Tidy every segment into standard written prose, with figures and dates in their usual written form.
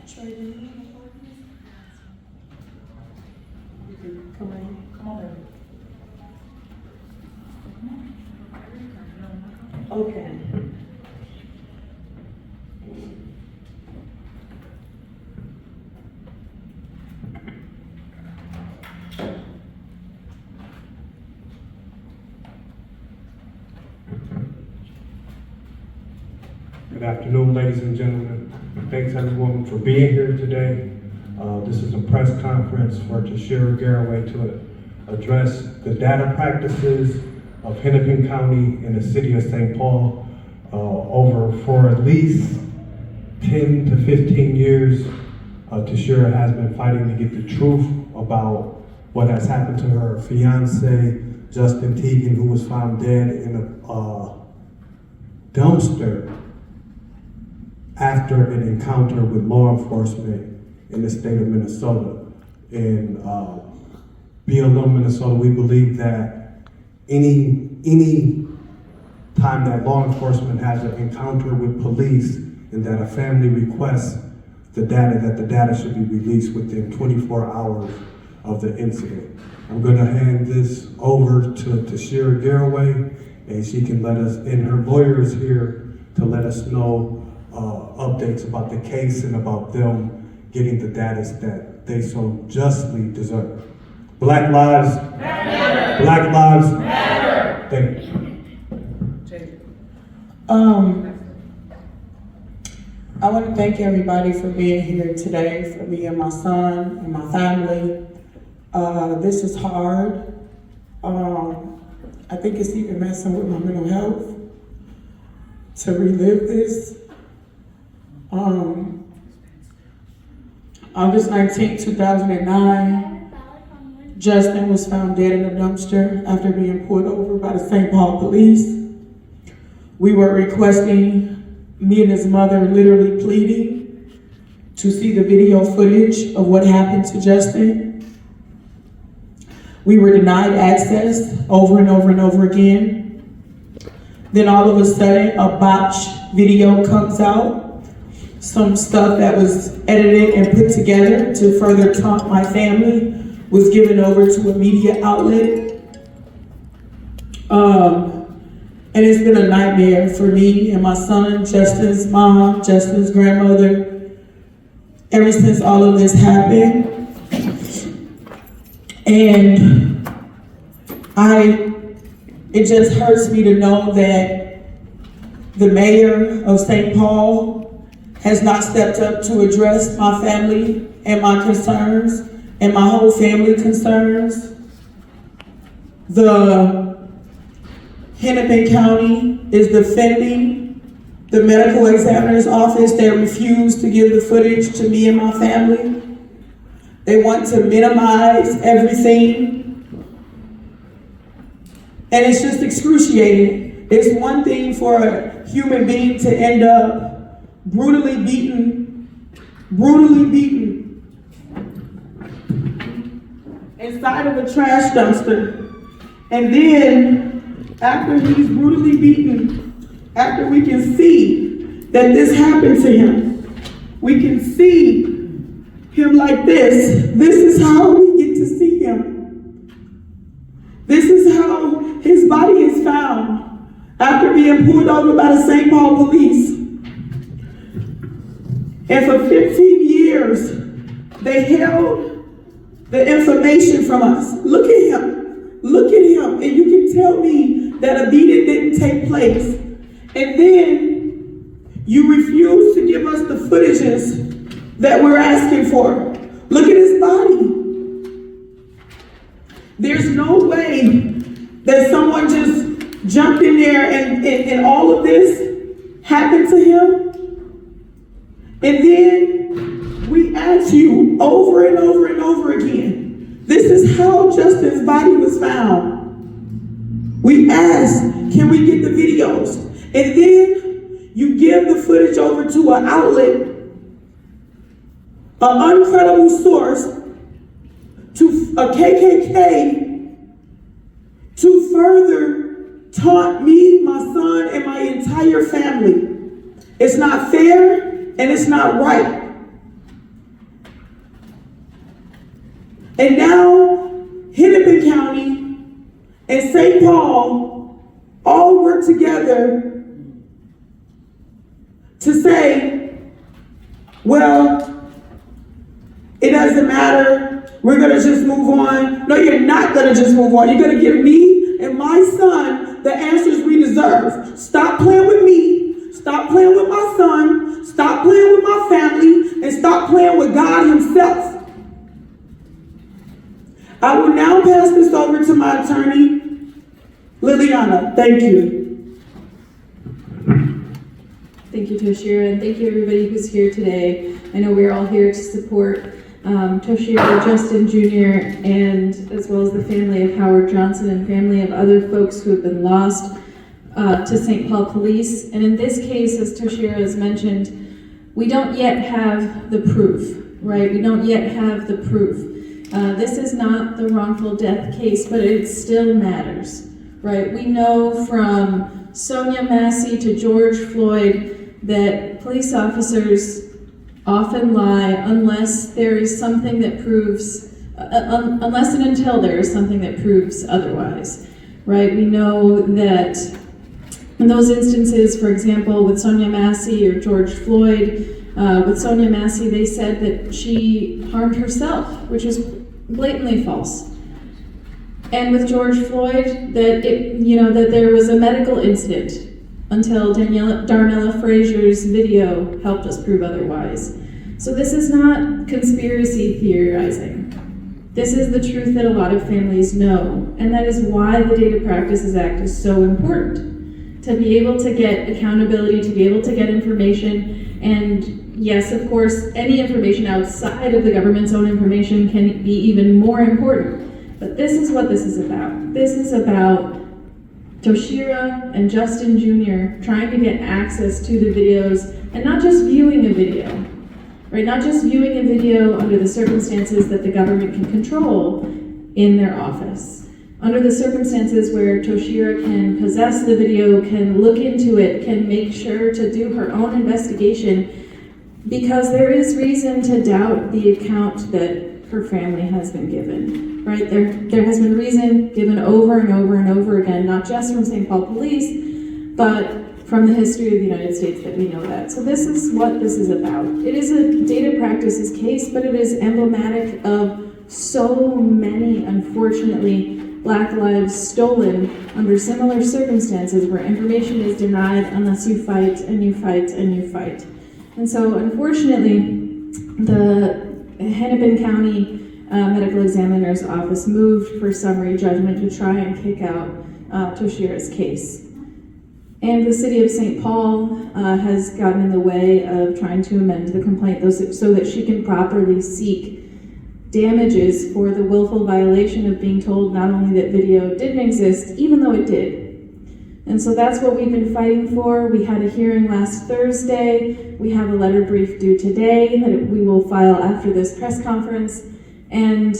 Trading. You can come on, baby. Okay. Good afternoon, ladies and gentlemen. Thanks everyone for being here today. This is a press conference for Toshira Garraway to address the data practices of Hennepin County and the city of St. Paul. For at least 10 to 15 years, Toshira has been fighting to get the truth about what has happened to her fiance, Justin Teigen, who was found dead in a dumpster after an encounter with law enforcement in the state of Minnesota. In Philando, Minnesota, we believe that any time that law enforcement has an encounter with police and that a family requests the data should be released within 24 hours of the incident. I'm going to hand this over to Toshira Garraway, and she can let us, and her lawyer is here to let us know updates about the case and about them getting the data that they so justly deserve. Black lives matter. Black lives matter. Thank you. I want to thank everybody for being here today, for me and my son and my family. This is hard. I think it's even messing with my mental health to relive this. August 19, 2009, Justin was found dead in a dumpster after being pulled over by the St. Paul police. We were requesting, me and his mother literally pleading to see the video footage of what happened to Justin. We were denied access over and over and over again. Then all of a sudden, a botched video comes out. Some stuff that was edited and put together to further taunt my family was given over to a media outlet. And it's been a nightmare for me and my son, Justin's mom, Justin's grandmother, ever since all of this happened. And it just hurts me to know that the mayor of St. Paul has not stepped up to address my family and my concerns and my whole family concerns. The Hennepin County is defending the medical examiner's office that refused to give the footage to me and my family. They want to minimize everything. And it's just excruciating. It's one thing for a human being to end up brutally beaten inside of a trash dumpster. And then after he's brutally beaten, after we can see that this happened to him, we can see him like this. This is how we get to see him. This is how his body is found after being pulled over by the St. Paul police. And for 15 years, they held the information from us. Look at him. Look at him. And you can tell me that a beating didn't take place. And then you refuse to give us the footages that we're asking for. Look at his body. There's no way that someone just jumped in there and all of this happened to him. And then we ask you over and over and over again, this is how Justin's body was found. We ask, can we get the videos? And then you give the footage over to an outlet, an uncredible source, to a KKK, to further taunt me, my son, and my entire family. It's not fair and it's not right. And now, Hennepin County and St. Paul all work together to say, well, it doesn't matter, we're gonna just move on. No, you're not gonna just move on. You're gonna give me and my son the answers we deserve. Stop playing with me, stop playing with my son, stop playing with my family, and stop playing with God himself. I will now pass this over to my attorney, Liliana. Thank you. Thank you, Toshira, and thank you everybody who's here today. I know we're all here to support Toshira, Justin Jr., and as well as the family of Howard Johnson and family of other folks who have been lost to St. Paul Police. And in this case, as Toshira has mentioned, we don't yet have the proof, right? We don't yet have the proof. This is not the wrongful death case, but it still matters, right? We know from Sonia Massey to George Floyd that police officers often lie unless there is something that proves, unless and until there is something that proves otherwise, right? We know that in those instances, for example, with Sonia Massey or George Floyd, with Sonia Massey, they said that she harmed herself, which is blatantly false. And with George Floyd, that that there was a medical incident until Darnella Frazier's video helped us prove otherwise. So this is not conspiracy theorizing. This is the truth that a lot of families know, and that is why the Data Practices Act is so important. To be able to get accountability, to be able to get information, and yes, of course, any information outside of the government's own information can be even more important. But this is what this is about. This is about Toshira and Justin Jr. trying to get access to the videos and not just viewing a video, right? Not just viewing a video under the circumstances that the government can control in their office. Under the circumstances where Toshira can possess the video, can look into it, can make sure to do her own investigation, because there is reason to doubt the account that her family has been given, right? There has been reason given over and over and over again, not just from St. Paul Police, but from the history of the United States that we know that. So this is what this is about. It is a data practices case, but it is emblematic of so many, unfortunately, Black lives stolen under similar circumstances where information is denied unless you fight and you fight and you fight. And so, unfortunately, the Hennepin County Medical Examiner's Office moved for summary judgment to try and kick out Toshira's case. And the city of St. Paul has gotten in the way of trying to amend the complaint so that she can properly seek damages for the willful violation of being told not only that video didn't exist, even though it did. And so that's what we've been fighting for. We had a hearing last Thursday. We have a letter brief due today that we will file after this press conference. And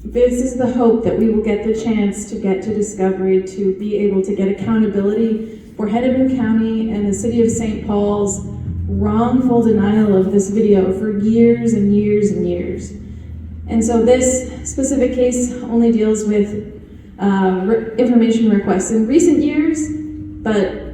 this is the hope that we will get the chance to get to discovery, to be able to get accountability for Hennepin County and the city of St. Paul's wrongful denial of this video for years and years and years. And so this specific case only deals with information requests in recent years, but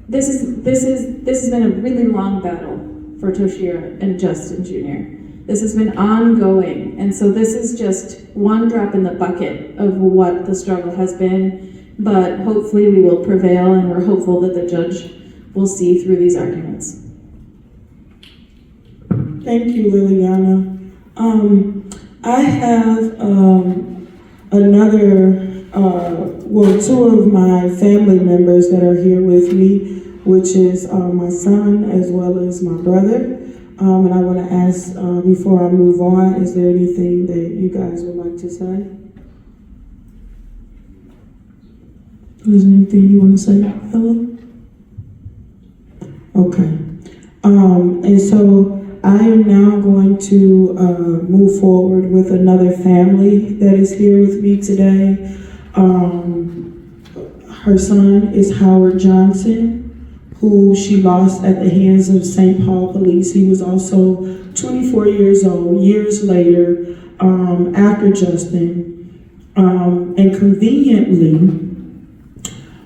this has been a really long battle for Toshira and Justin Jr. This has been ongoing, and so this is just one drop in the bucket of what the struggle has been, but hopefully we will prevail, and we're hopeful that the judge will see through these arguments. Thank you, Liliana. I have two of my family members that are here with me, which is my son as well as my brother. And I want to ask, before I move on, is there anything that you guys would like to say? Is there anything you want to say, Ella? Okay. And so I am now going to move forward with another family that is here with me today. Her son is Howard Johnson, who she lost at the hands of St. Paul Police. He was also 24 years old. Years later, after Justin, and conveniently,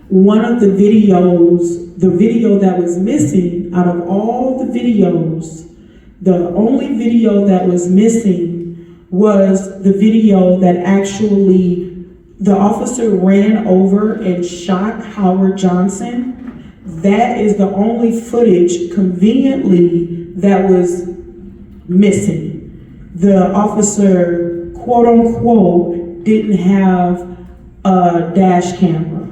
one of the video that was missing out of all the videos, the only video that was missing was the video that actually the officer ran over and shot Howard Johnson. That is the only footage, conveniently, that was missing. The officer, quote unquote, didn't have a dash camera,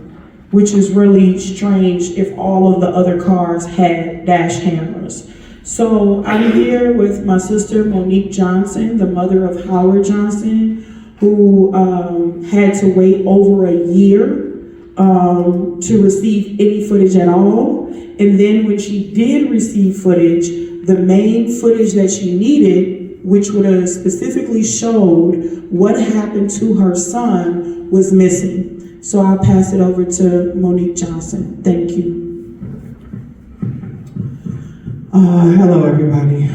which is really strange if all of the other cars had dash cameras. So I'm here with my sister, Monique Johnson, the mother of Howard Johnson, who had to wait over a year to receive any footage at all. And then when she did receive footage, the main footage that she needed, which would have specifically showed what happened to her son, was missing. So I'll pass it over to Monique Johnson. Thank you. Hello, everybody.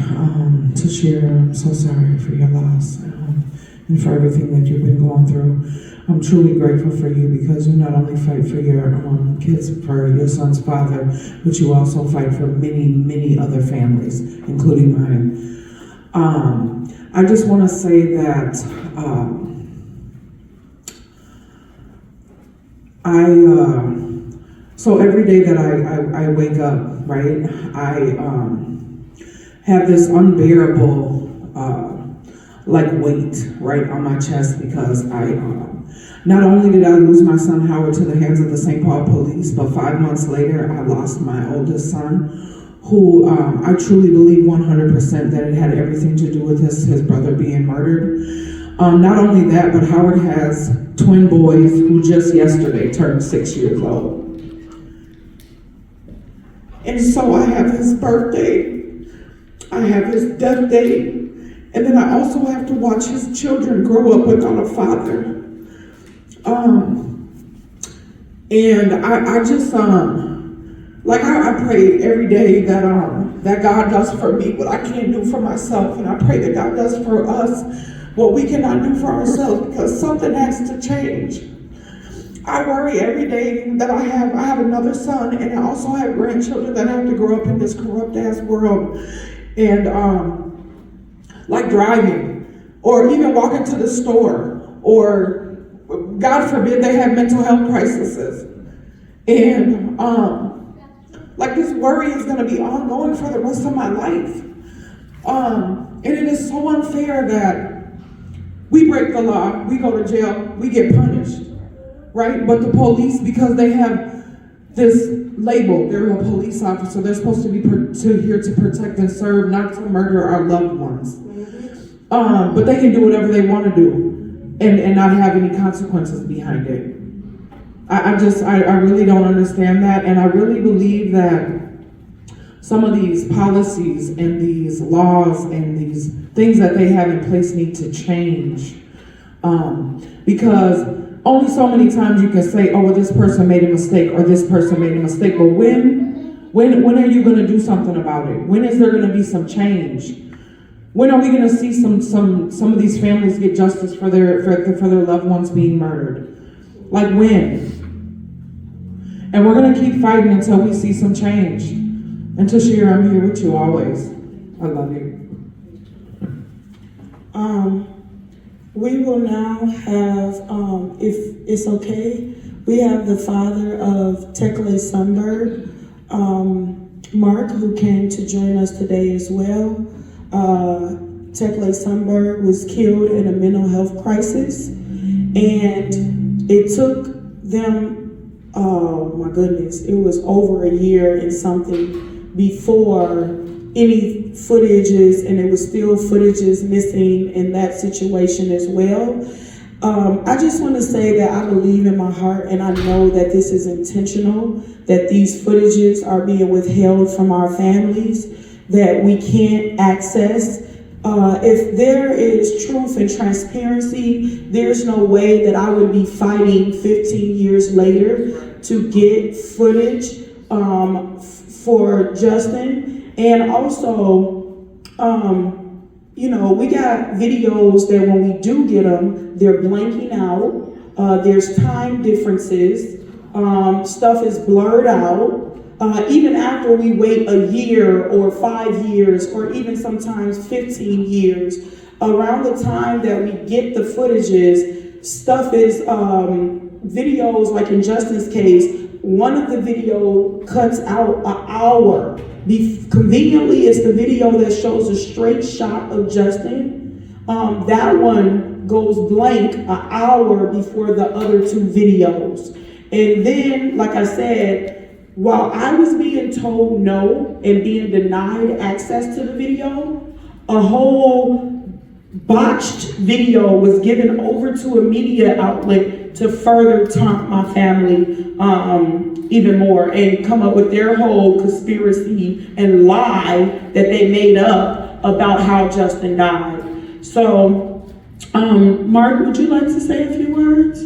Toshira, I'm so sorry for your loss and for everything that you've been going through. I'm truly grateful for you because you not only fight for your kids, for your son's father, but you also fight for many, many other families, including mine. I just want to say that so every day that I wake up, right, I have this unbearable weight right on my chest because not only did I lose my son Howard to the hands of the St. Paul police, but 5 months later I lost my oldest son, who I truly believe 100% that it had everything to do with his brother being murdered. Not only that, but Howard has twin boys who just yesterday turned 6 years old. And so I have his birthday, I have his death date, and then I also have to watch his children grow up without a father. And I just, I pray every day that God does for me what I can't do for myself, and I pray that God does for us what we cannot do for ourselves, because something has to change. I worry every day that I have another son, and I also have grandchildren that have to grow up in this corrupt ass world. And like driving, or even walking to the store, or God forbid they have mental health crises. And this worry is gonna be ongoing for the rest of my life. And it is so unfair that we break the law, we go to jail, we get punished, right? But the police, because they have this label, they're a police officer, they're supposed to be here to protect and serve, not to murder our loved ones. But they can do whatever they want to do and not have any consequences behind it. I really don't understand that, and I really believe that some of these policies and these laws and these things that they have in place need to change. Because only so many times you can say, oh, well, this person made a mistake or this person made a mistake, but when are you going to do something about it? When is there going to be some change? When are we going to see some of these families get justice for their loved ones being murdered? Like when? And we're going to keep fighting until we see some change. And Toshira, I'm here with you always. I love you. We will now have, if it's okay, we have the father of Tekle Sundberg, Mark, who came to join us today as well. Tekle Sundberg was killed in a mental health crisis, and it took them, oh my goodness, it was over a year and something before any footages, and there was still footages missing in that situation as well. I just want to say that I believe in my heart, and I know that this is intentional, that these footages are being withheld from our families, that we can't access. If there is truth and transparency, there's no way that I would be fighting 15 years later to get footage for Justin. And also, you know, we got videos that when we do get them, they're blanking out. There's time differences. Stuff is blurred out. Even after we wait a year or 5 years or even sometimes 15 years, around the time that we get the footages, stuff is, videos, like in Justin's case, one of the video cuts out an hour. Conveniently, it's the video that shows a straight shot of Justin. That one goes blank an hour before the other two videos. And then, like I said, while I was being told no and being denied access to the video, a whole botched video was given over to a media outlet to further taunt my family even more and come up with their whole conspiracy and lie that they made up about how Justin died. So, Mark, would you like to say a few words?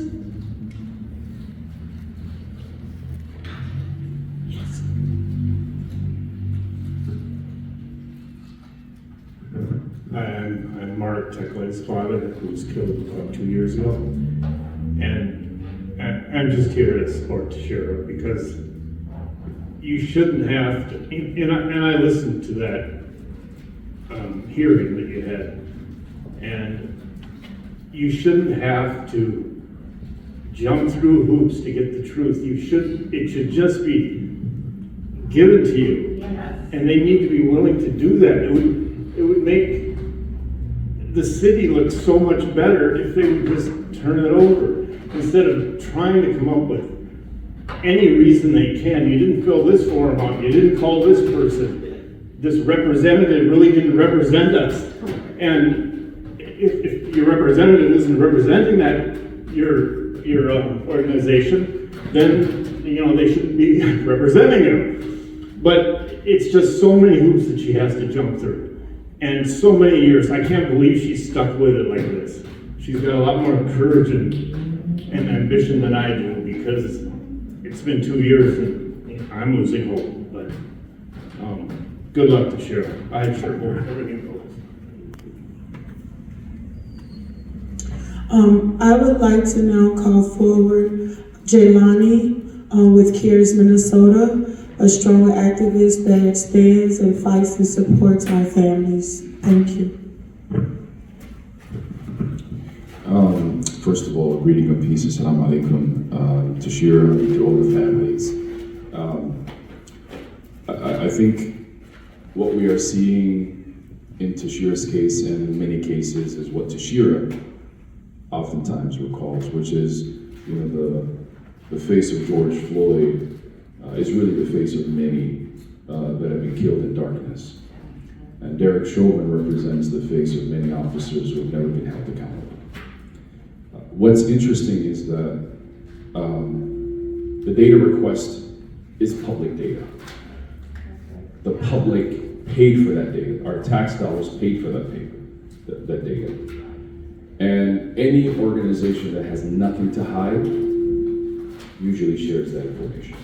I'm Mark Tekle's father, who was killed about 2 years ago. And I'm just here to support Toshira because you shouldn't have to, and I listened to that hearing that you had, and you shouldn't have to jump through hoops to get the truth. It should just be given to you. Yes. And they need to be willing to do that. It would make the city looks so much better if they would just turn it over instead of trying to come up with any reason they can. You didn't fill this form out. You didn't call this person. This representative really didn't represent us. And if your representative isn't representing that your organization, then they shouldn't be representing you. But it's just so many hoops that she has to jump through. And so many years, I can't believe she's stuck with it like this. She's got a lot more courage and ambition than I do because it's been 2 years and I'm losing hope. But good luck to Cheryl. I sure hope everything goes. I would like to now call forward Jaylani with CARES Minnesota, a strong activist that stands and fights and supports our families. Thank you. First of all, a greeting of peace, assalamu alaikum, Toshira, to all the families. I think what we are seeing in Toshira's case and in many cases is what Toshira oftentimes recalls, which is the face of George Floyd is really the face of many that have been killed in darkness. And Derek Chauvin represents the face of many officers who have never been held accountable. What's interesting is that the data request is public data. The public paid for that data. Our tax dollars paid for that data. And any organization that has nothing to hide usually shares that information.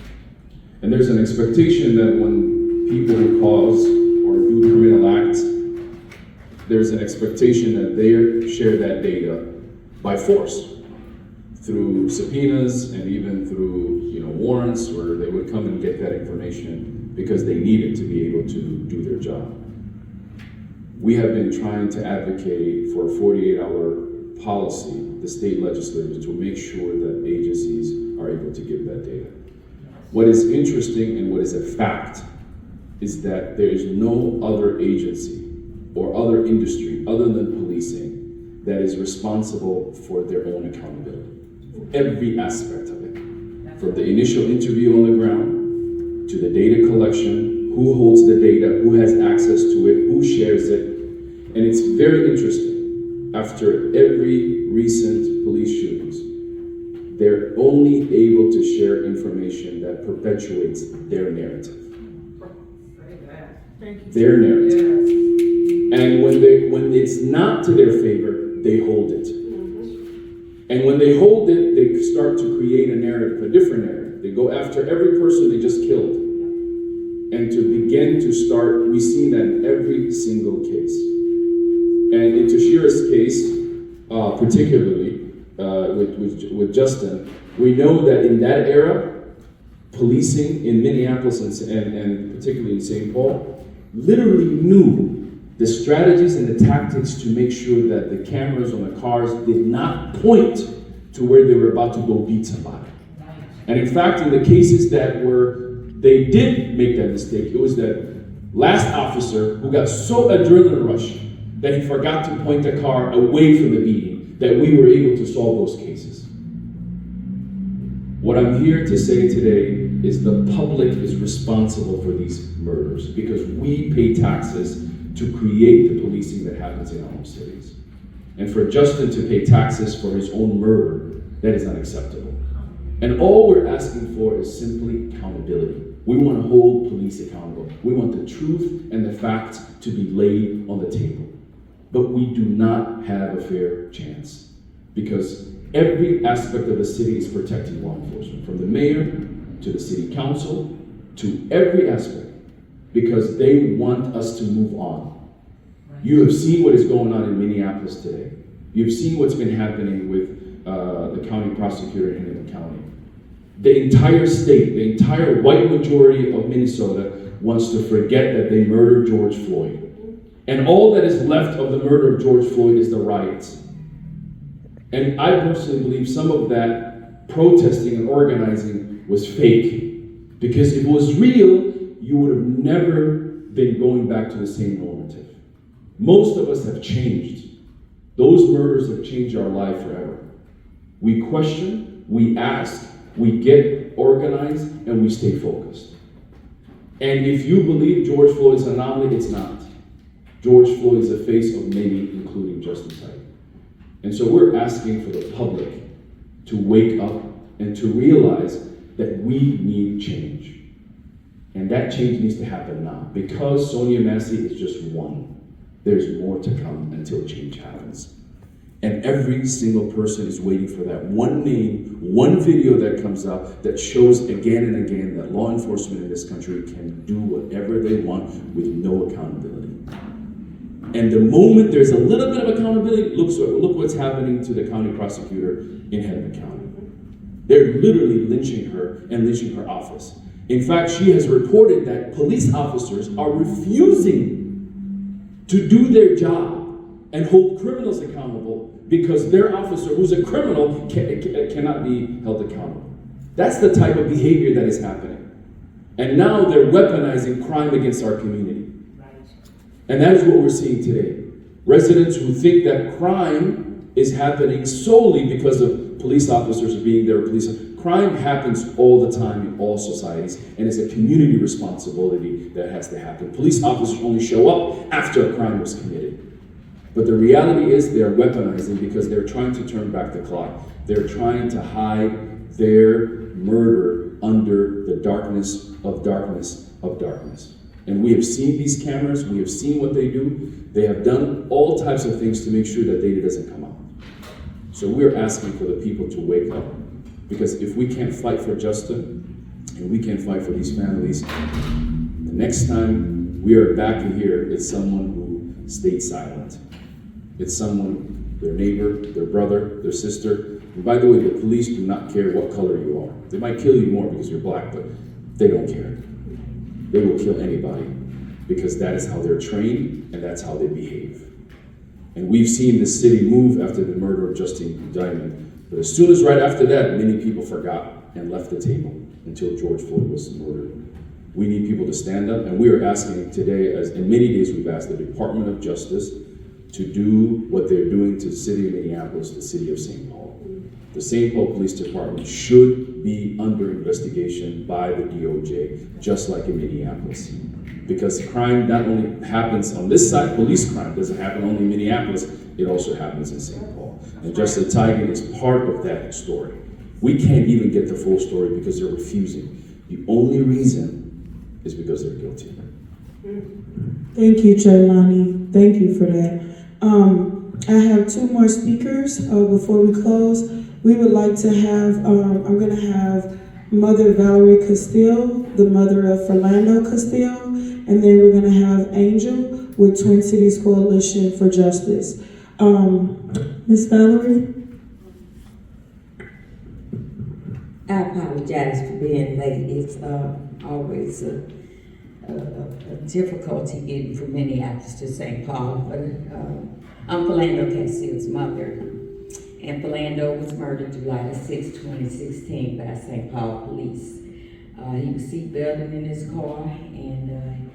And there's an expectation that when people cause or do criminal acts, there's an expectation that they share that data by force, through subpoenas and even through warrants, where they would come and get that information because they need it to be able to do their job. We have been trying to advocate for a 48-hour policy, the state legislators, to make sure that agencies are able to give that data. What is interesting and what is a fact is that there is no other agency or other industry other than policing that is responsible for their own accountability. Every aspect of it, from the initial interview on the ground to the data collection, who holds the data, who has access to it, who shares it. And it's very interesting. After every recent police shootings, they're only able to share information that perpetuates their narrative. Their narrative. And when it's not to their favor, they hold it. And when they hold it, they start to create a narrative, a different narrative. They go after every person they just killed. And to begin to start, we've seen that in every single case. And in Toshira's case, particularly with Justin, we know that in that era, policing in Minneapolis and particularly in St. Paul, literally knew the strategies and the tactics to make sure that the cameras on the cars did not point to where they were about to go beat somebody. And in fact, in the cases that they did make that mistake, it was that last officer who got so adrenaline rushed that he forgot to point the car away from the beating that we were able to solve those cases. What I'm here to say today is the public is responsible for these murders because we pay taxes to create the policing that happens in our own cities. And for Justin to pay taxes for his own murder, that is unacceptable. And all we're asking for is simply accountability. We want to hold police accountable. We want the truth and the facts to be laid on the table. But we do not have a fair chance because every aspect of the city is protecting law enforcement, from the mayor to the city council to every aspect, because they want us to move on. You have seen what is going on in Minneapolis today. You've seen what's been happening with the county prosecutor in Hennepin County. The entire state, the entire white majority of Minnesota wants to forget that they murdered George Floyd. And all that is left of the murder of George Floyd is the riots. And I personally believe some of that protesting and organizing was fake. Because if it was real, you would have never been going back to the same normative. Most of us have changed. Those murders have changed our life forever. We question, we ask, we get organized, and we stay focused. And if you believe George Floyd is an anomaly, it's not. George Floyd is the face of many, including Justin Teigen. And so we're asking for the public to wake up and to realize that we need change. And that change needs to happen now. Because Sonia Massey is just one, there's more to come until change happens. And every single person is waiting for that one name, one video that comes out that shows again and again that law enforcement in this country can do whatever they want with no accountability. And the moment there's a little bit of accountability, look what's happening to the county prosecutor in Hennepin County. They're literally lynching her and lynching her office. In fact, she has reported that police officers are refusing to do their job and hold criminals accountable because their officer, who's a criminal, cannot be held accountable. That's the type of behavior that is happening. And now they're weaponizing crime against our community. And that is what we're seeing today. Residents who think that crime is happening solely because of police officers being there. Crime happens all the time in all societies, and it's a community responsibility that has to happen. Police officers only show up after a crime was committed. But the reality is they're weaponizing because they're trying to turn back the clock. They're trying to hide their murder under the darkness of darkness of darkness. And we have seen these cameras, we have seen what they do. They have done all types of things to make sure that data doesn't come out. So we're asking for the people to wake up. Because if we can't fight for Justin, and we can't fight for these families, the next time we are back in here, it's someone who stayed silent. It's someone, their neighbor, their brother, their sister. And by the way, the police do not care what color you are. They might kill you more because you're black, but they don't care. They will kill anybody because that is how they're trained and that's how they behave. And we've seen the city move after the murder of Justin Teigen. But as soon as right after that, many people forgot and left the table until George Floyd was murdered. We need people to stand up, and we are asking today, as in many days we've asked the Department of Justice to do what they're doing to the city of Minneapolis, the city of St. Paul. The St. Paul Police Department should be under investigation by the DOJ, just like in Minneapolis. Because crime not only happens on this side, police crime doesn't happen only in Minneapolis, it also happens in St. Paul. And Justin Teigen is part of that story. We can't even get the full story because they're refusing. The only reason is because they're guilty. Thank you, Jelani. Thank you for that. I have two more speakers before we close. We would like to have, I'm going to have Mother Valerie Castile, the mother of Philando Castile, and then we're going to have Angel, with Twin Cities Coalition for Justice. Ms. Valerie? I apologize for being late. It's always a difficulty getting from Minneapolis to St. Paul. But I'm Philando Castile's mother. And Philando was murdered July 6, 2016 by St. Paul police. He was seatbelted in his car, and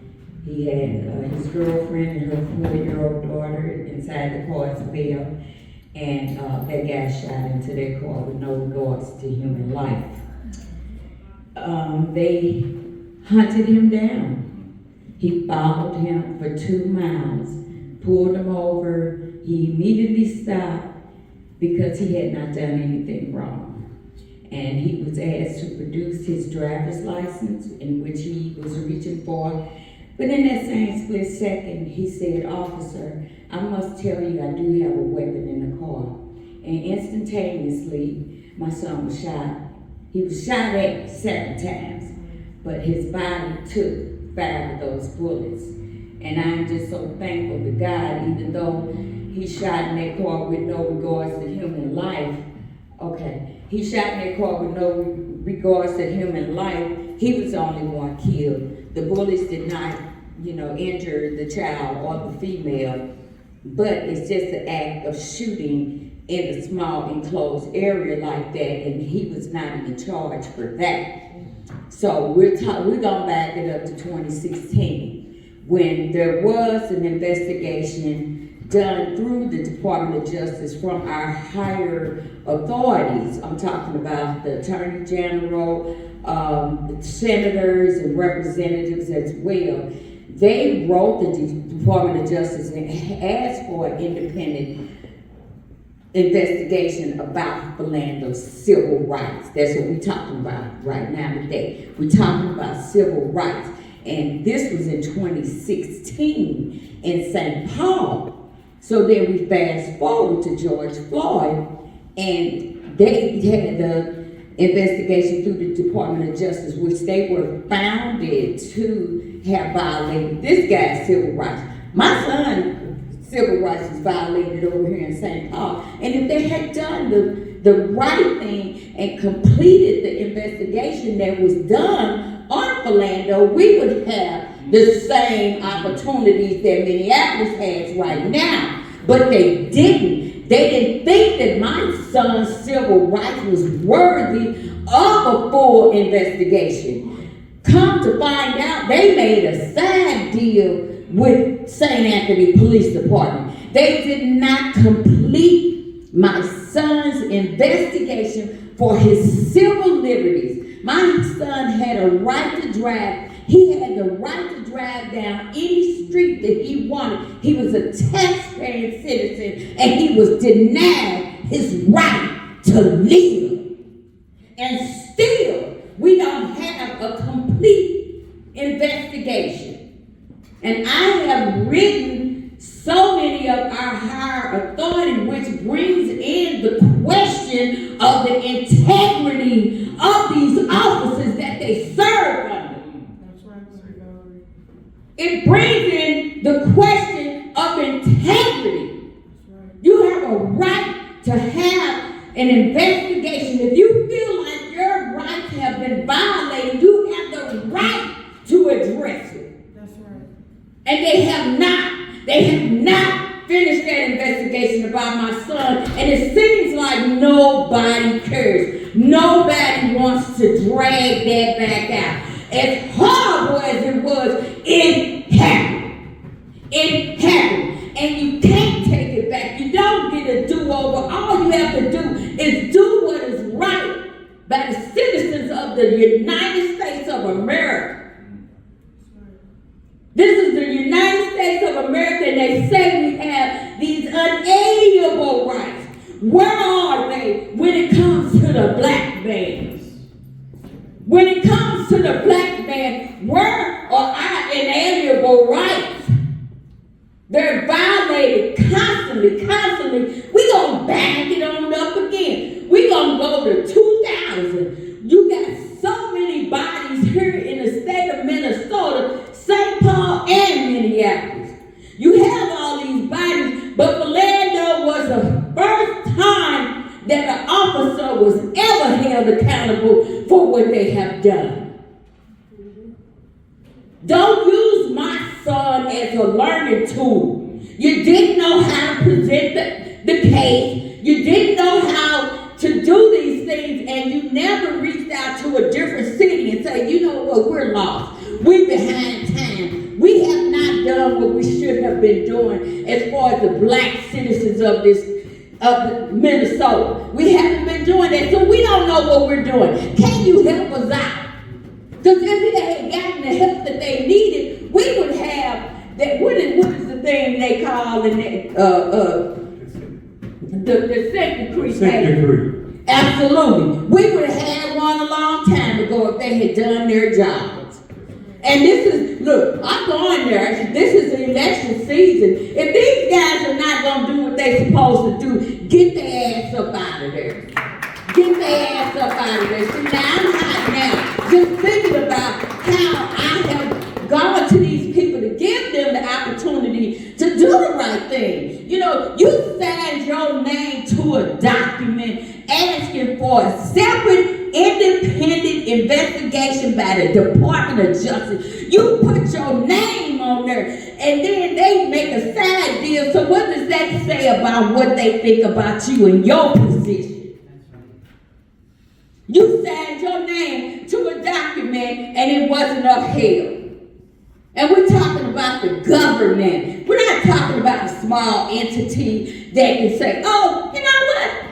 he had his girlfriend and her 4-year-old daughter inside the car as well. And that guy shot into their car with no regards to human life. They hunted him down. He followed him for 2 miles, pulled him over. He immediately stopped because he had not done anything wrong. And he was asked to produce his driver's license, in which he was reaching for. But in that same split second, he said, "Officer, I must tell you I do have a weapon in the car." And instantaneously, my son was shot. He was shot at 7 times, but his body took 5 of those bullets. And I'm just so thankful to God, even though he shot in that car with no regards to human life. He shot in that car with no regards to human life. He was the only one killed. The bullets did not, injure the child or the female, but it's just the act of shooting in a small enclosed area like that, and he was not even charged for that. So we're gonna back it up to 2016, when there was an investigation done through the Department of Justice from our higher authorities. I'm talking about the Attorney General, the senators and representatives as well. They wrote the Department of Justice and asked for an independent investigation about Philando's civil rights. That's what we're talking about right now today. We're talking about civil rights. And this was in 2016 in St. Paul. So then we fast forward to George Floyd, and they had the investigation through the Department of Justice, which they were founded to have violated this guy's civil rights. My son's civil rights was violated over here in St. Paul. And if they had done the right thing and completed the investigation that was done on Philando, we would have the same opportunities that Minneapolis has right now. But they didn't. They didn't think that my son's civil rights was worthy of a full investigation. Come to find out, they made a side deal with St. Anthony Police Department. They did not complete my son's investigation for his civil liberties. My son had a right to drive. He had the right to drive down any street that he wanted. He was a taxpaying citizen, and he was denied his right to live. And still, we don't have a complete investigation. And I have written so many of our higher authority, which brings in the question of the integrity of these officers that they serve under. It brings in the question of integrity. You have a right to have an investigation. If you feel like your rights have been violated, you have the right to address it. That's right. And they have not. They have not finished that investigation about my son. And it seems like nobody cares. Nobody wants to drag that back out. As horrible as it was, it happened. It happened. And you can't take it back. You don't get a do-over. All you have to do is do what is right by the citizens of the United States of America. This is the United States of America, and they say we have these unalienable rights. Where are they when it comes to the black man? When it comes to the black man, where are our inalienable rights? They're violated constantly. We're going to back it on up again. We're going to go to 2000. You got so many bodies here in the state of Minnesota, St. Paul and Minneapolis. You have all these bodies, but Philando was the first time that an officer was ever held accountable for what they have done. Don't use my son as a learning tool. You didn't know how to present the case. You didn't know how to do these things, and you never reached out to a different city and say, you know what, we're lost. We're behind time. We have not done what we should have been doing as far as the black citizens of Minnesota. We haven't been doing that, so we don't know what we're doing. Can you help us out? Because if they had gotten the help that they needed, we would have that. What is the thing they call in the consent decree? Consent decree. Absolutely. We would have had one a long time ago if they had done their jobs. And this is, look, I'm going there. This is the election season. If these guys are not going to do what they're supposed to do, get their ass up out of there. Get their ass up out of there. See, now I'm hot now. Just thinking about how I have gone to these people to give them the opportunity to do the right thing. You know, you signed your name to a document asking for a separate independent investigation by the Department of Justice. You put your name on there, and then they make a side deal. So what does that say about what they think about you and your position? You signed your name to a document, and it wasn't upheld. And we're talking about the government. We're not talking about a small entity that can say, oh, you know what?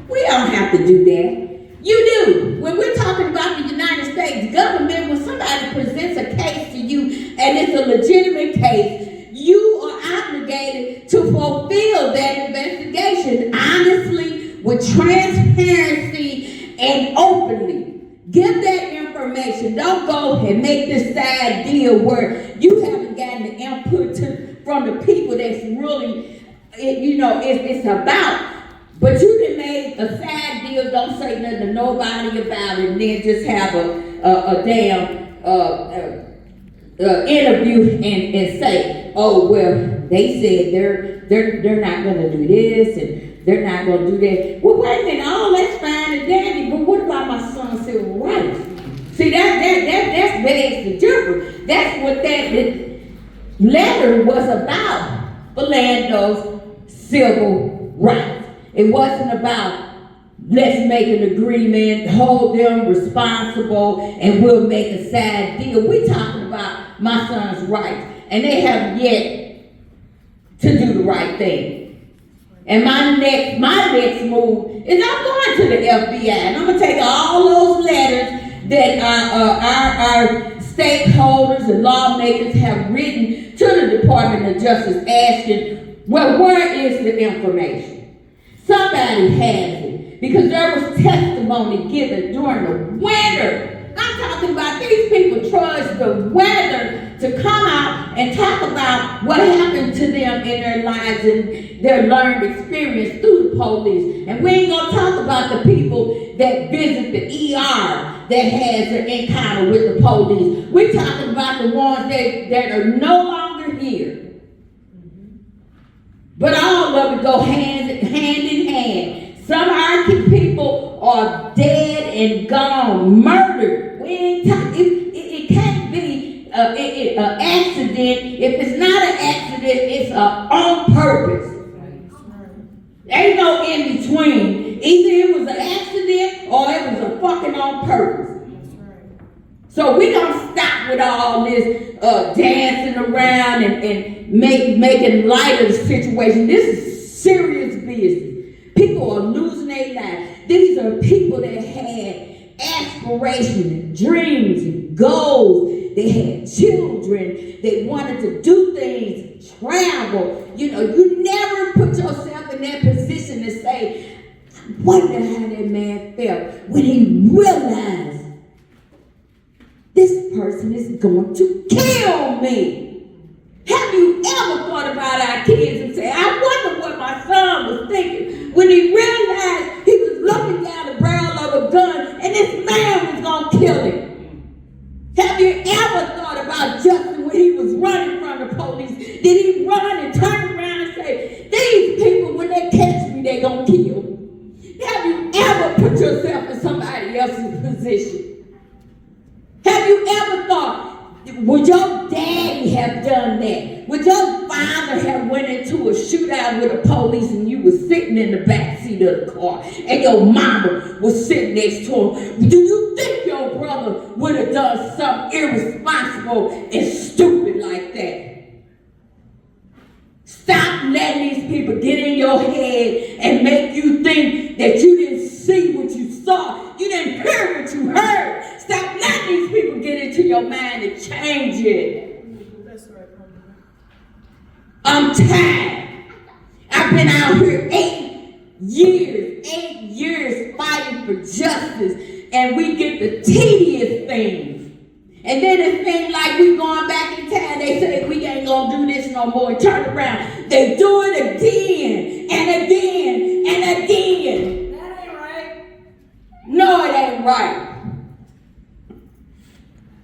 We don't have to do that. You do. When we're talking about the United States government, when somebody presents a case to you and it's a legitimate case, you are obligated to fulfill that investigation honestly, with transparency and openly. Give that information. Don't go and make this side deal where you haven't gotten the input from the people that's really, it's about. But you done made a side deal, don't say nothing to nobody about it, and then just have a damn interview and say, oh, well, they said they're not going to do this and they're not going to do that. Well, wait a minute, all that's fine and dandy, but what about my son's civil rights? See, that's the difference. That's what that letter was about, Philando's civil rights. It wasn't about, let's make an agreement, hold them responsible, and we'll make a side deal. We're talking about my son's rights, and they have yet to do the right thing. And my next move is I'm going to the FBI, and I'm going to take all those letters that our stakeholders and lawmakers have written to the Department of Justice asking, well, where is the information? Somebody has it, because there was testimony given during the winter. I'm talking about these people trudged the weather to come out and talk about what happened to them in their lives and their learned experience through the police. And we ain't gonna talk about the people that visit the ER that has an encounter with the police. We're talking about the ones that are no longer here. But all of it go hand in hand. Some Arky people are dead and gone, murdered. We ain't it can't be an accident. If it's not an accident, it's on purpose. Ain't no in between. Either it was an accident or it was a fucking on purpose. So we don't stop with all this dancing around and making light of the situation. This is serious business. People are losing their lives. These are people that had aspirations and dreams and goals. They had children. They wanted to do things, travel. You know, you never put yourself in that position to say, I wonder how that man felt when he realized this person is going to kill me. Have you ever thought about our kids and say, I wonder what my son was thinking when he realized he was looking down the barrel of a gun and this man was going to kill him? Have you ever thought about Justin when he was running from the police? Did he run Would your daddy have done that? Would your father have went into a shootout with the police and you was sitting in the back seat of the car and your mama was sitting next to him? Do you think your brother would have done something irresponsible and stupid like that? Stop letting these people get in your head and make you think that you didn't see what you saw. You didn't hear what you heard. Stop letting these people get into your mind and change it. I'm tired. I've been out here 8 years fighting for justice, and we get the tedious things. And then it seems like we going back in time. They say we ain't gonna do this no more. Turn around. They do it again and again and again. That ain't right. No, it ain't right.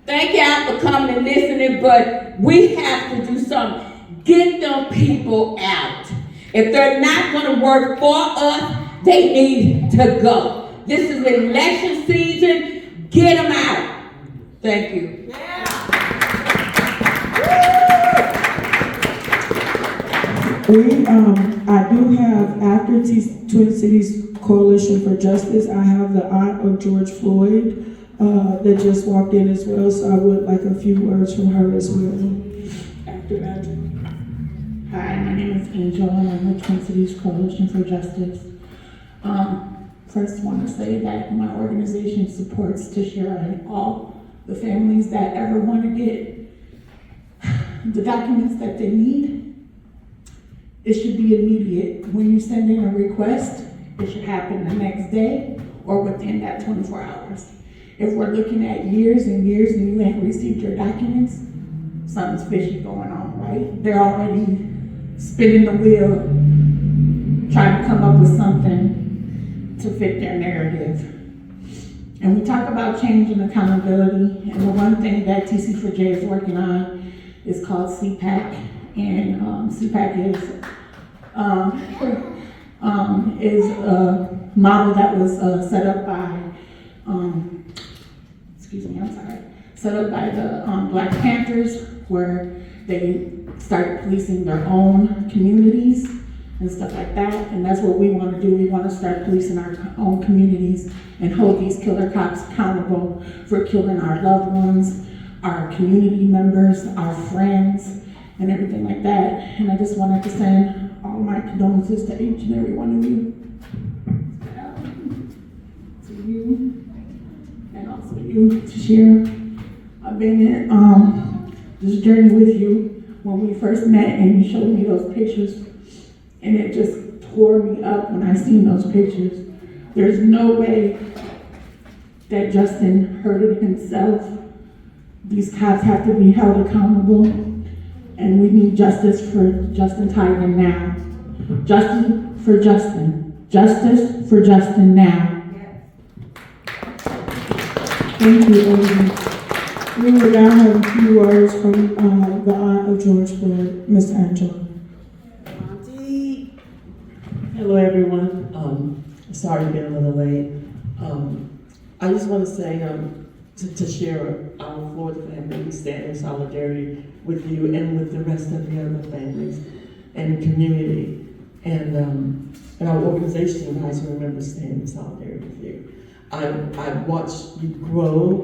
Thank y'all for coming and listening, but we have to do something. Get them people out. If they're not going to work for us, they need to go. This is election season. Get them out. Thank you. I do have, after Twin Cities Coalition for Justice, I have the aunt of George Floyd that just walked in as well, so I would like a few words from her as well. After that. Hi, my name is Angel, and I'm with Twin Cities Coalition for Justice. First, I want to say that my organization supports Toshira and all the families that ever want to get the documents that they need. It should be immediate. When you send in a request, it should happen the next day or within that 24 hours. If we're looking at years and years and you haven't received your documents, something's fishy going on, right? They're already spinning the wheel, trying to come up with something to fit their narrative. And we talk about change and accountability, and the one thing that TC4J is working on is called CPAC, and CPAC is a model that was set up by, set up by the Black Panthers, where they started policing their own communities and stuff like that. And that's what we want to do. We want to start policing our own communities and hold these killer cops accountable for killing our loved ones, our community members, our friends, and everything like that. And I just wanted to send all my condolences to each and every one of you. To you, and also you, Toshira. I've been in this journey with you when we first met, and you showed me those pictures, and it just tore me up when I seen those pictures. There's no way that Justin hurted himself. These cops have to be held accountable, and we need justice for Justin Teigen now. Justice for Justin. Justice for Justin now. Thank you, everyone. We will now have a few words from the aunt of George Floyd, Ms. Angela. Hello, everyone. Sorry to be a little late. I just want to say to Toshira, our Floyd family, we stand in solidarity with you and with the rest of the other families and community. And our organization, guys, who remember standing in solidarity with you. I've watched you grow,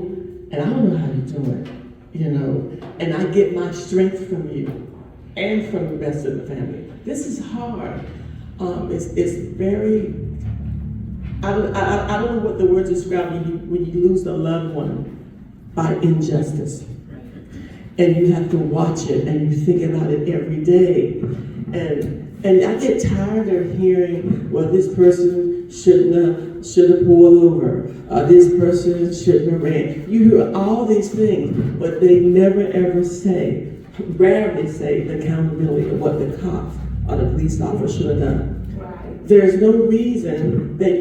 and I don't know how you do it, you know, and I get my strength from you and from the rest of the family. This is hard. It's very, I don't know what the word describe when you lose a loved one by injustice. And you have to watch it and you think about it every day. And I get tired of hearing, well, this person should have pulled over. This person shouldn't have ran. You hear all these things, but they never ever say, rarely say the accountability of what the cops or the police officer should have done. Right. There's no reason that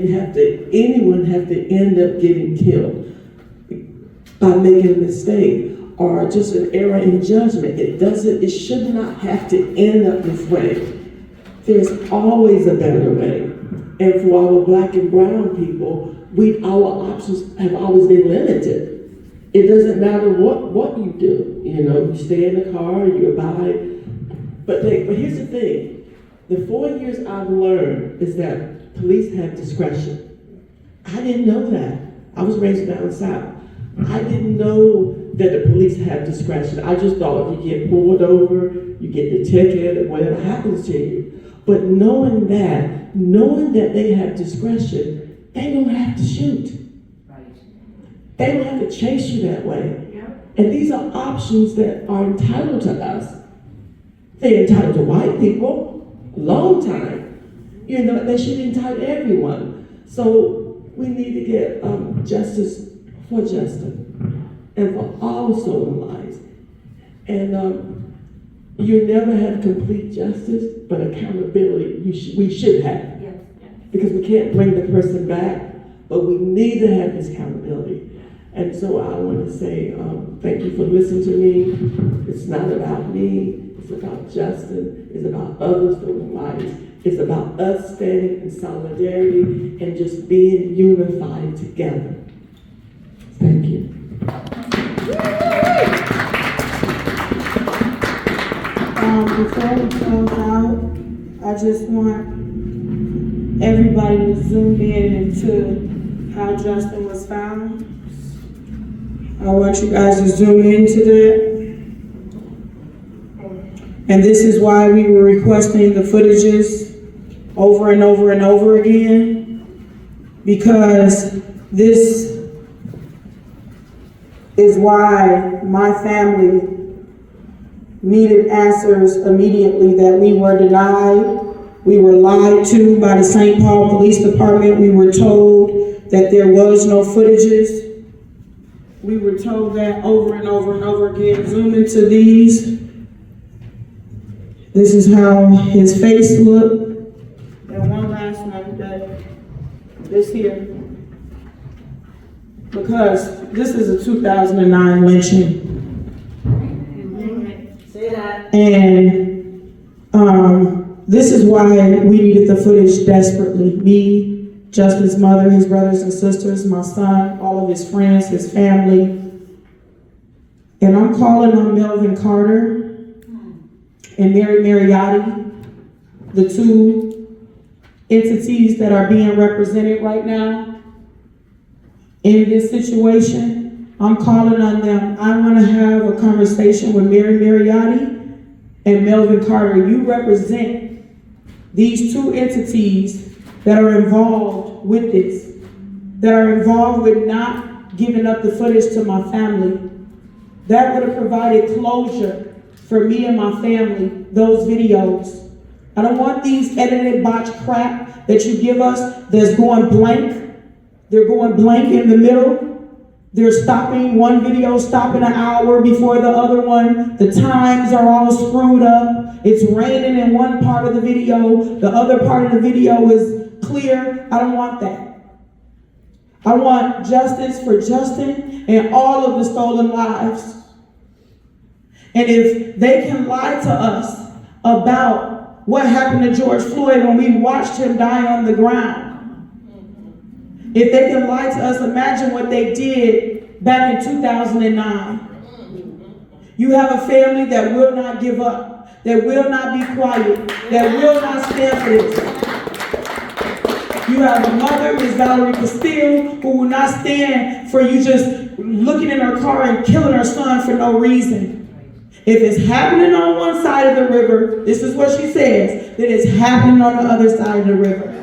anyone have to end up getting killed by making a mistake or just an error in judgment. It should not have to end up this way. There's always a better way. And for our Black and brown people, our options have always been limited. it doesn't matter what you do. You know, you stay in the car, you abide. But here's the thing. The 4 years I've learned is that police have discretion. I didn't know that. I was raised down south. I didn't know that the police have discretion. I just thought you get pulled over, you get the ticket, or whatever happens to you. But knowing that they have discretion, they don't have to shoot. They don't have to chase you that way. And these are options that are entitled to us. They're entitled to white people, a long time. You know, they should entitle everyone. So we need to get justice for Justin and for all stolen lives. And you never have complete justice, but accountability we should have. Because we can't bring the person back, but we need to have this accountability. And so I want to say thank you for listening to me. It's not about me. It's about Justin. It's about others stolen lives. It's about us standing in solidarity and just being unified together. Thank you. Before we close out, I just want everybody to zoom in into how Justin was found. I want you guys to zoom into that. And this is why we were requesting the footages over and over and over again, because this is why my family needed answers immediately, that we were denied, we were lied to by the St. Paul Police Department. We were told that there was no footages. We were told that over and over and over again. Zoom into these. This is how his face looked. And one last one, this here. Because this is a 2009 lynching. Say that. And this is why we needed the footage desperately. Me, Justin's mother, his brothers and sisters, my son, all of his friends, his family. And I'm calling on Melvin Carter and Mary Mariotti, the two entities that are being represented right now in this situation. I'm calling on them. I want to have a conversation with Mary Mariotti and Melvin Carter. You represent these two entities that are involved with this, that are involved with not giving up the footage to my family. That would have provided closure for me and my family, those videos. I don't want these edited botched crap that you give us that's going blank. They're going blank in the middle. They're stopping, one video stopping an hour before the other one. The times are all screwed up. It's raining in one part of the video. The other part of the video is clear. I don't want that. I want justice for Justin and all of the stolen lives. And if they can lie to us about what happened to George Floyd when we watched him die on the ground, if they can lie to us, imagine what they did back in 2009. You have a family that will not give up, that will not be quiet, that will not stand for this. You have a mother, Ms. Valerie Castile, who will not stand for you just looking in her car and killing her son for no reason. If it's happening on one side of the river, this is what she says, then it's happening on the other side of the river.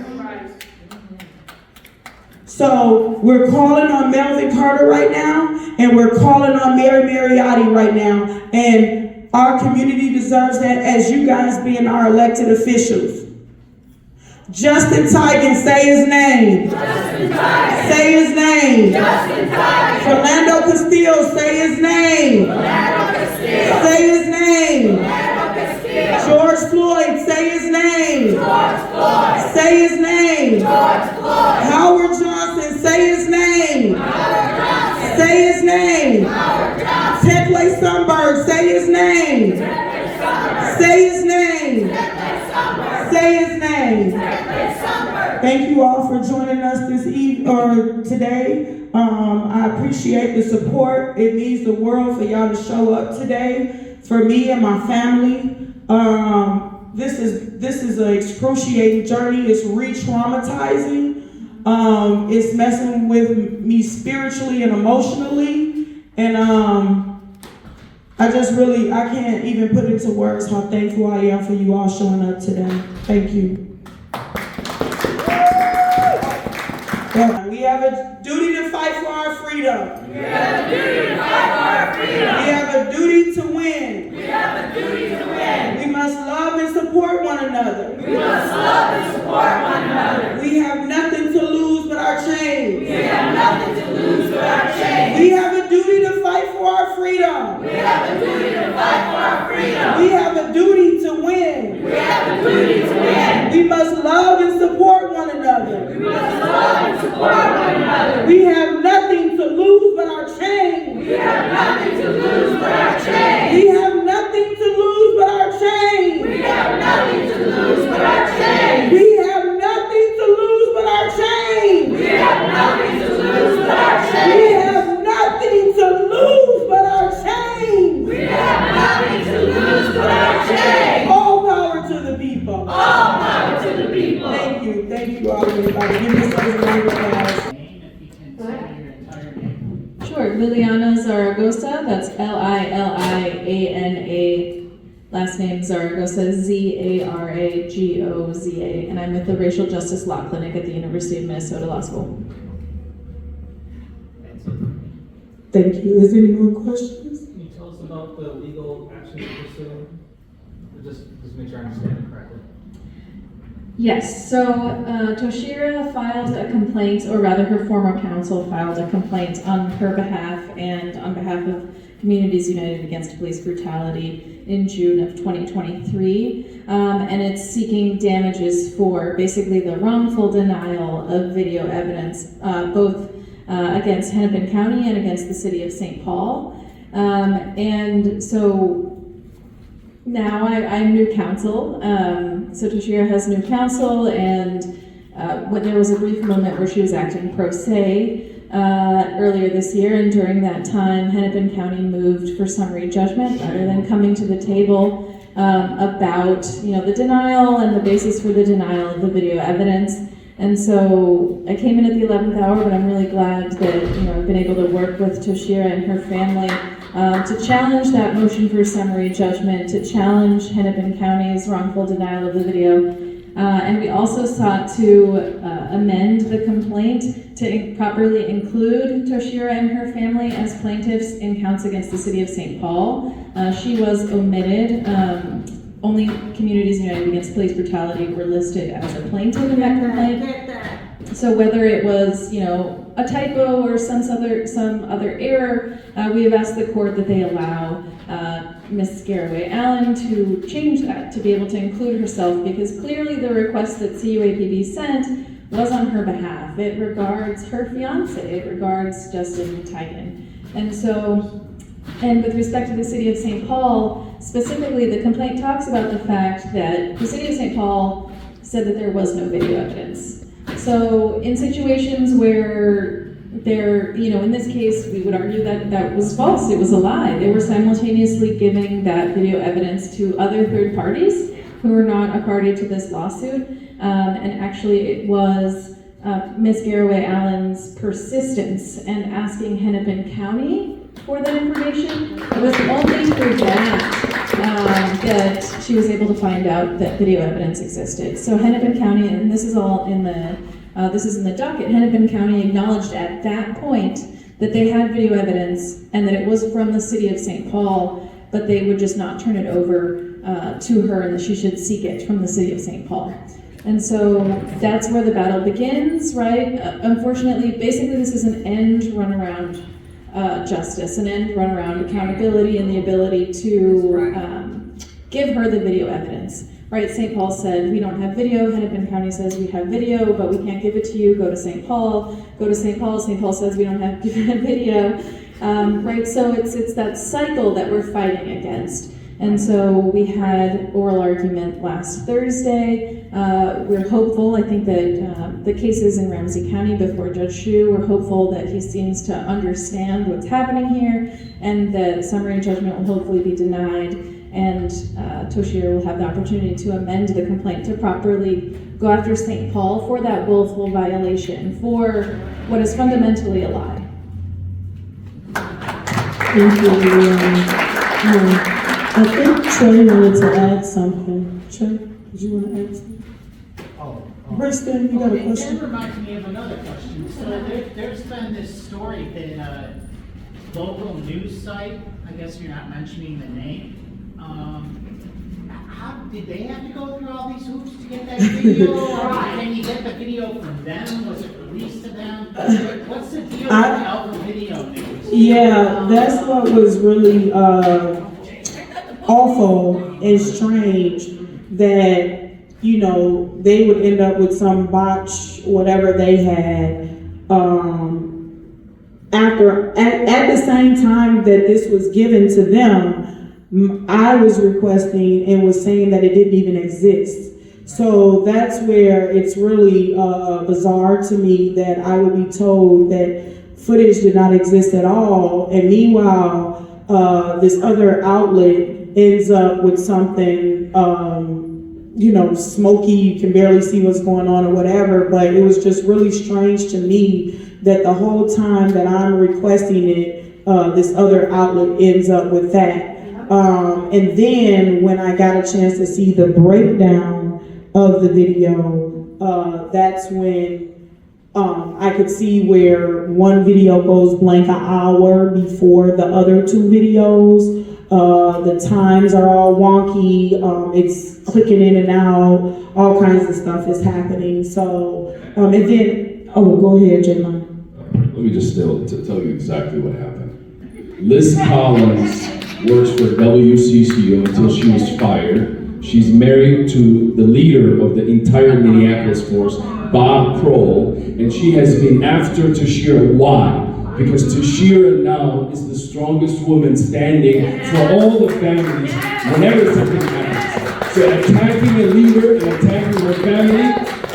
So we're calling on Melvin Carter right now, and we're calling on Mary Mariotti right now, and our community deserves that as you guys being our elected officials. Justin Teigen, say his name. Justin Teigen. Say his name. Justin Teigen. Philando Castile, say his name. Philando Castile. Say his name. Philando Castile. George Floyd, say his name. George Floyd. Say his name. George Floyd. Howard Johnson, say his name. Howard Johnson. Say his name. Howard Johnson. Tekle Sundberg, say his name. Tekle Sundberg. Say his name. Tekle Sundberg. Say his name. Tekle Sundberg. Thank you all for joining us this evening or today. I appreciate the support. It means the world for y'all to show up today for me and my family. This is an excruciating journey. It's re-traumatizing. It's messing with me spiritually and emotionally. And I can't even put into words how thankful I am for you all showing up today. Thank you. We have a duty to fight for our freedom. We have a duty to fight for our freedom. We have a duty to win. We have a duty to win. We must love and support one another. We must love and support one another. We have nothing to lose but our chains. We have nothing to lose but our chains. We have a duty to fight for our freedom. We have a duty to fight for our freedom. We have a duty to win. We have a duty to win. We must love and support one another. We must love and support one another. We have nothing to lose but our chains. We have nothing to lose but our chains. We have nothing to lose but our chains. We have nothing to lose but our chains. We have nothing to lose but our chains. We have nothing to lose but our chains. We have nothing to lose but our chains. We have nothing to lose but our chains. All power to the people. All power to the people. Thank you all, everybody. Give yourselves a round of applause. Sure, Liliana Zaragoza, that's Liliana. Last name Zaragoza, Zaragoza, and I'm with the Racial Justice Law Clinic at the University of Minnesota Law School. Thank you. Is there any more questions? Can you tell us about the legal action you're pursuing? Just make sure I understand it correctly. Yes, so Toshira filed a complaint, or rather her former counsel filed a complaint on her behalf and on behalf of Communities United Against Police Brutality in June of 2023. And it's seeking damages for basically the wrongful denial of video evidence, both against Hennepin County and against the city of St. Paul. And so now I'm new counsel. So Toshira has new counsel, and when there was a brief moment where she was acting pro se earlier this year, and during that time, Hennepin County moved for summary judgment rather than coming to the table about the denial and the basis for the denial of the video evidence. And so I came in at the 11th hour, but I'm really glad that I've been able to work with Toshira and her family to challenge that motion for summary judgment, to challenge Hennepin County's wrongful denial of the video. And we also sought to amend the complaint to properly include Toshira and her family as plaintiffs in counts against the city of St. Paul. She was omitted. Only Communities United Against Police Brutality were listed as a plaintiff in that complaint. So whether it was, a typo or some other error, we have asked the court that they allow Ms. Garraway Allen to change that, to be able to include herself, because clearly the request that CUAPV sent was on her behalf. It regards her fiance, it regards Justin Teigen. And with respect to the city of St. Paul, specifically the complaint talks about the fact that the city of St. Paul said that there was no video evidence. So in situations where in this case, we would argue that that was false, it was a lie. They were simultaneously giving that video evidence to other third parties who were not a party to this lawsuit. And actually it was Ms. Garraway Allen's persistence and asking Hennepin County for that information. It was only through that that she was able to find out that video evidence existed. So Hennepin County, and this is all in the docket, Hennepin County acknowledged at that point that they had video evidence and that it was from the city of St. Paul, but they would just not turn it over to her and that she should seek it from the city of St. Paul. And so that's where the battle begins, right? Unfortunately, basically this is an end run around justice, an end run around accountability and the ability to give her the video evidence. Right, St. Paul said, we don't have video. Hennepin County says we have video, but we can't give it to you. Go to St. Paul. Go to St. Paul. St. Paul says we don't have video. Right, so it's that cycle that we're fighting against. And so we had oral argument last Thursday. We're hopeful, I think that the case is in Ramsey County before Judge Hsu. We're hopeful that he seems to understand what's happening here and that summary judgment will hopefully be denied, and Toshira will have the opportunity to amend the complaint to properly go after St. Paul for that willful violation, for what is fundamentally a lie. Thank you. I think Trey wanted to add something. Trey, did you want to add something? Briston, you got a question? That reminds me of another question. So there's been this story that a local news site, I guess you're not mentioning the name, how did they have to go through all these hoops to get that video? Or can you get the video from them? Was it released to them? What's the deal with Alpha Video News? Yeah, that's what was really awful and strange, that, you know, they would end up with some botch, whatever they had, at the same time that this was given to them. I was requesting and was saying that it didn't even exist. So that's where it's really bizarre to me that I would be told that footage did not exist at all, and meanwhile, this other outlet ends up with something, you know, smoky, you can barely see what's going on or whatever, but it was just really strange to me that the whole time that I'm requesting it, this other outlet ends up with that. And then when I got a chance to see the breakdown of the video, that's when I could see where one video goes blank an hour before the other two videos. The times are all wonky, it's clicking in and out, all kinds of stuff is happening. So, and then, go ahead, Jalen. Let me just tell you exactly what happened. Liz Collins works for WCCO until she was fired. She's married to the leader of the entire Minneapolis force, Bob Kroll, and she has been after Toshira. Why? Because Toshira now is the strongest woman standing for all the families whenever something happens. So attacking a leader and attacking her family.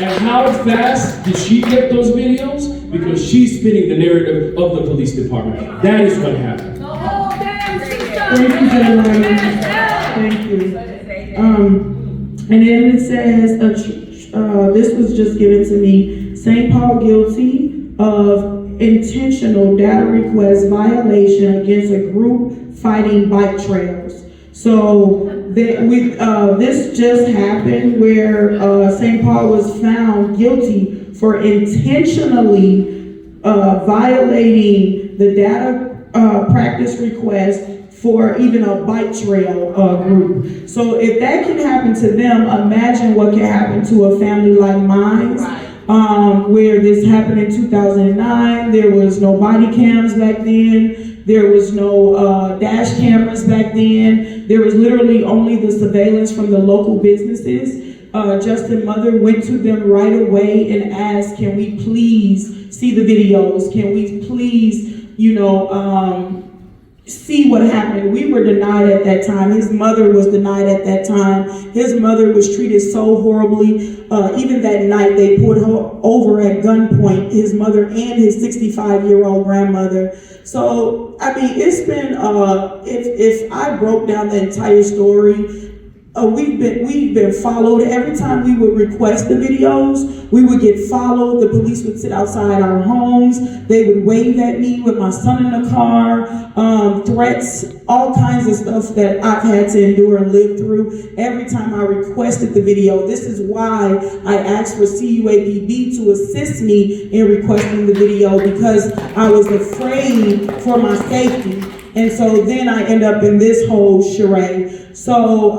And how fast did she get those videos? Because she's spinning the narrative of the police department. That is what happened. Thank you, gentlemen. Thank you. And then it says, this was just given to me, St. Paul guilty of intentional data request violation against a group fighting bike trails. So this just happened where St. Paul was found guilty for intentionally violating the data practice request for even a bike trail group. So if that can happen to them, imagine what can happen to a family like mine. Where this happened in 2009, there was no body cams back then, there was no dash cameras back then, there was literally only the surveillance from the local businesses. Justin's mother went to them right away and asked, can we please see the videos? Can we please, see what happened? We were denied at that time. His mother was denied at that time. His mother was treated so horribly. Even that night, they put her over at gunpoint, his mother and his 65-year-old grandmother. So, I mean, it's been, if I broke down the entire story, we've been followed. Every time we would request the videos, we would get followed. The police would sit outside our homes. They would wave at me with my son in the car, threats, all kinds of stuff that I've had to endure and live through every time I requested the video. This is why I asked for CUAPB to assist me in requesting the video, because I was afraid for my safety. And so then I end up in this whole charade. So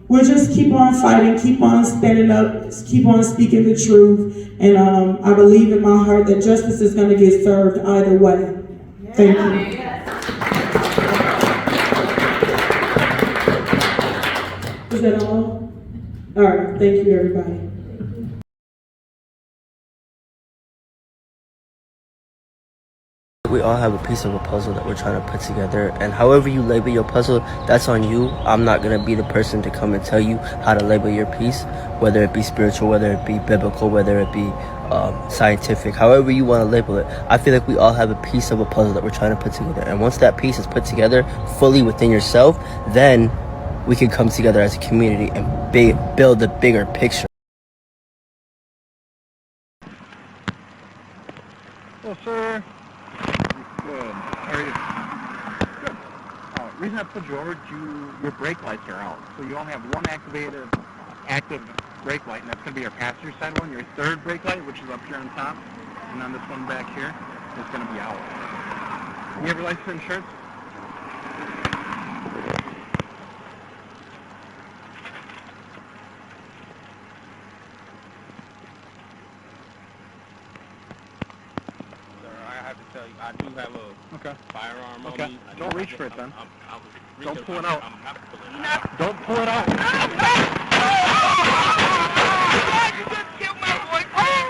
we'll just keep on fighting, keep on standing up, keep on speaking the truth. And I believe in my heart that justice is going to get served either way. Thank you. Is that all? All right. Thank you, everybody. we all have a piece of a puzzle that we're trying to put together, and however you label your puzzle, that's on you. I'm not going to be the person to come and tell you how to label your piece, whether it be spiritual, whether it be biblical, whether it be scientific, however you want to label it. I feel like we all have a piece of a puzzle that we're trying to put together, and once that piece is put together fully within yourself, then we can come together as a community and build a bigger picture. Hello, sir. Good. How are you? Good. Reason I put you over, your brake lights are out. So you only have one active brake light, and that's going to be your passenger side one. Your third brake light, which is up here on top, and then this one back here, is going to be out. You have your license and insurance? I do have a firearm on me. Don't reach for it then. Don't pull it out. I'm not pulling it out. Don't pull it out. You just killed my boyfriend.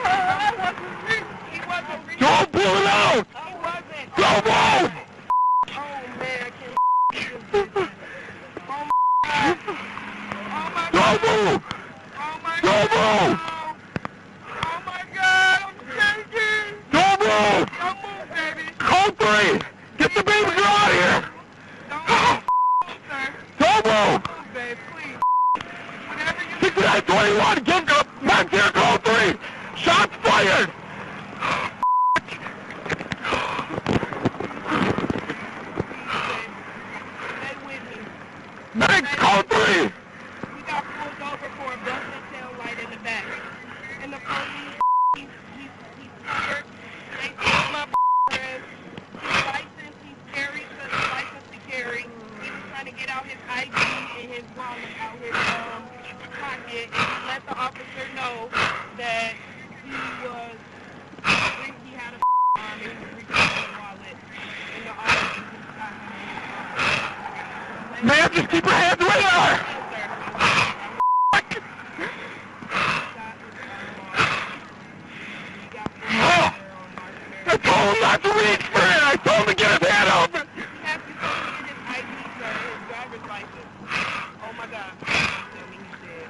Don't pull it out! He wasn't. Don't move! Oh man, I can't. Don't move! Don't move! Oh my God, I'm shaking. Don't move! Don't move, baby. Code 3! Get the baby girl out of here! Don't move! Move, babe, please. Whatever you 6921, give up! Back here, code 3! Shots fired! stay with me. Medics, code 3! We got pulled over for a busted tail light in the back. And the police, he's scared. They took my his license. He's scary because his license to carry. He was trying to get out his ID and his wallet out his pocket, and he let the officer know that he had a arm and he was reaching for the wallet. And the officer just got him. Man, just keep your hands where they are! I told him not to reach for it! I told him to get his hand open! You have to show me his ID, sir, his driver's license. Oh my God. Tell me he's dead.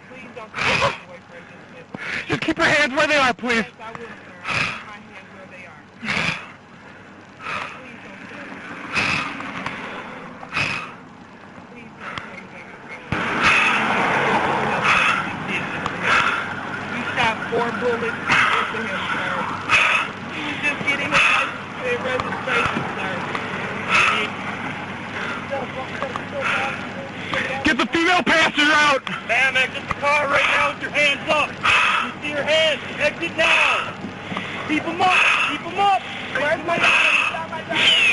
Please don't tell me my boyfriend just missed. Just keep your hands where they are, please! Yes, I will, sir. I'll keep my hands where they are. Please don't tell me. Please don't tell me. You shot 4 bullets into him, sir. He was just getting his license and registration, sir. Get the female passenger out! Ma'am, exit the car right now with your hands up. You see your hands. Exit now. Keep them up. Keep them up. Where's my guy?